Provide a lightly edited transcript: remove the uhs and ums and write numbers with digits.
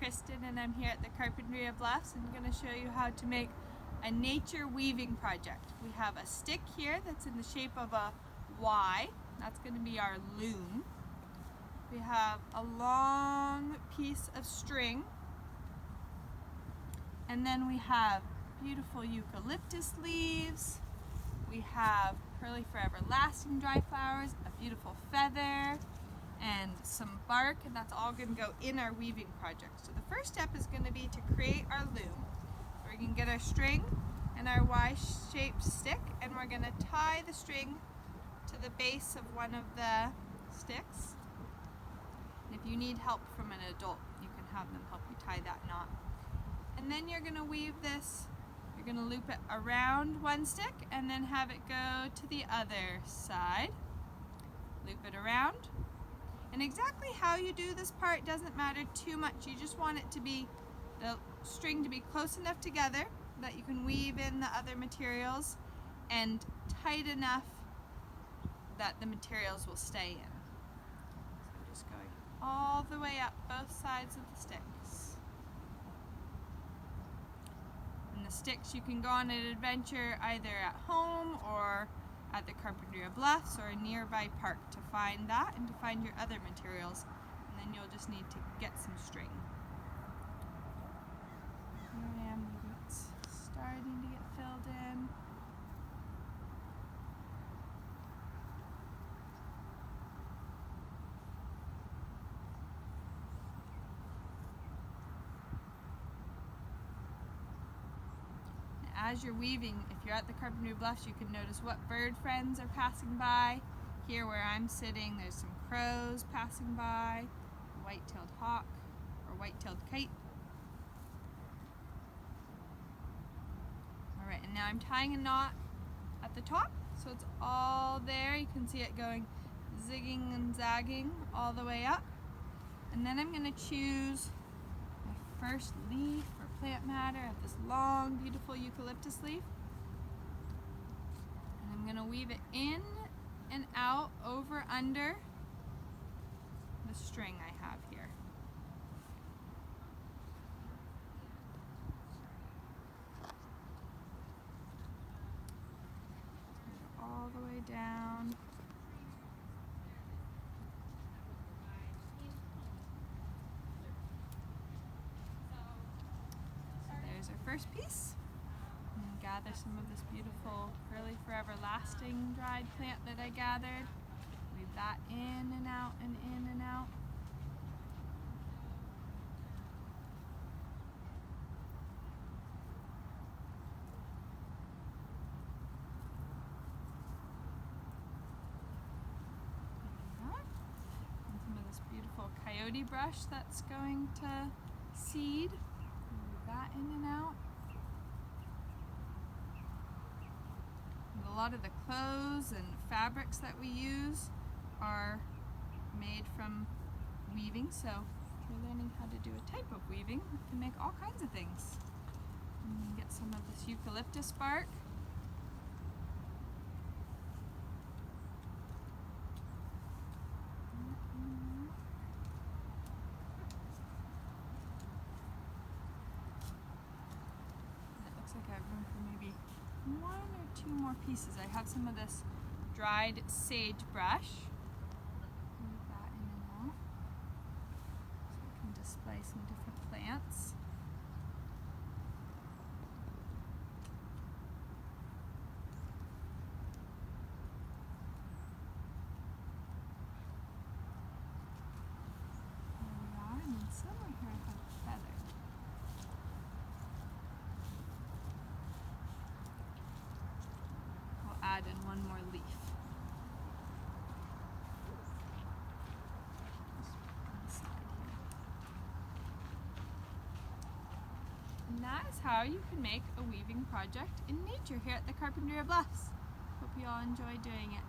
Kristin and I'm here at the Carpinteria Bluffs and I'm going to show you how to make a nature weaving project. We have a stick here that's in the shape of a Y. That's going to be our loom. We have a long piece of string, and then we have beautiful eucalyptus leaves. We have Pearly Forever Lasting dry flowers, a beautiful feather, and some bark, and that's all going to go in our weaving project. So the first step is going to be to create our loom. We're going to get our string and our Y-shaped stick, and we're going to tie the string to the base of one of the sticks. And if you need help from an adult, you can have them help you tie that knot. And then you're going to weave this, you're going to loop it around one stick and then have it go to the other side. Loop it around. And exactly how you do this part doesn't matter too much. You just want it to be, the string to be close enough together that you can weave in the other materials and tight enough that the materials will stay in. So I'm just going all the way up both sides of the sticks. And the sticks, you can go on an adventure either at home or at the Carpinteria Bluffs or a nearby park to find that and to find your other materials. And then you'll just need to get some string. Here I am, it's starting to get filled in. As you're weaving, if you're at the Carpinteria Bluffs, you can notice what bird friends are passing by. Here where I'm sitting, there's some crows passing by, a white-tailed hawk or white-tailed kite. Alright, and now I'm tying a knot at the top, so it's all there. You can see it going zigging and zagging all the way up. And then I'm going to choose my first leaf or plant matter of this long, beautiful eucalyptus leaf. And I'm going to weave it in and out, over, under the string I have here. All the way down. There's our first piece. And gather some of this beautiful Pearly Forever Lasting dried plant that I gathered. Weave that in and out and in and out. And some of this beautiful coyote brush that's going to seed. Move that in and out. And a lot of the clothes and fabrics that we use are made from weaving, so if you're learning how to do a type of weaving, you can make all kinds of things. And you can get some of this eucalyptus bark. Like I have room for maybe one or two more pieces. I have some of this dried sage brush. Move that in and out so I can display some different plants. There we are, and then somewhere here I have a feather. Add in one more leaf. And that is how you can make a weaving project in nature here at the Carpinteria Bluffs. Hope you all enjoy doing it.